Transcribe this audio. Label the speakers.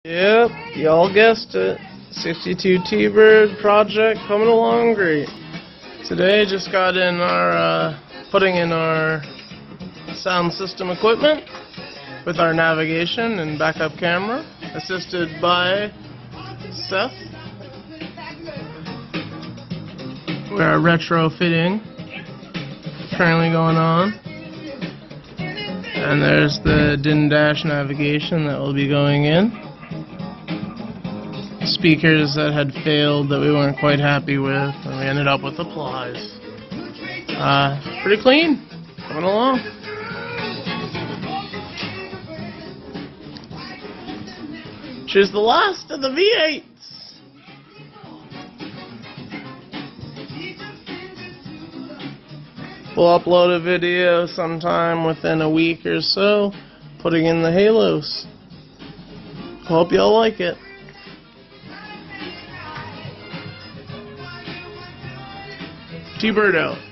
Speaker 1: Yep, y'all guessed it. 62 T-Bird project coming along great. Today just got in our, putting in our sound system equipment with our navigation and backup camera, assisted by Seth. We are retrofitting currently going on. And there's the DIN dash navigation that will be going in. Speakers that had failed that we weren't quite happy with, and we ended up with the plies. Pretty clean, coming along. She's the last of the V8s. We'll upload a video sometime within a week or so, putting in the halos. Hope y'all like it. T-Bird out.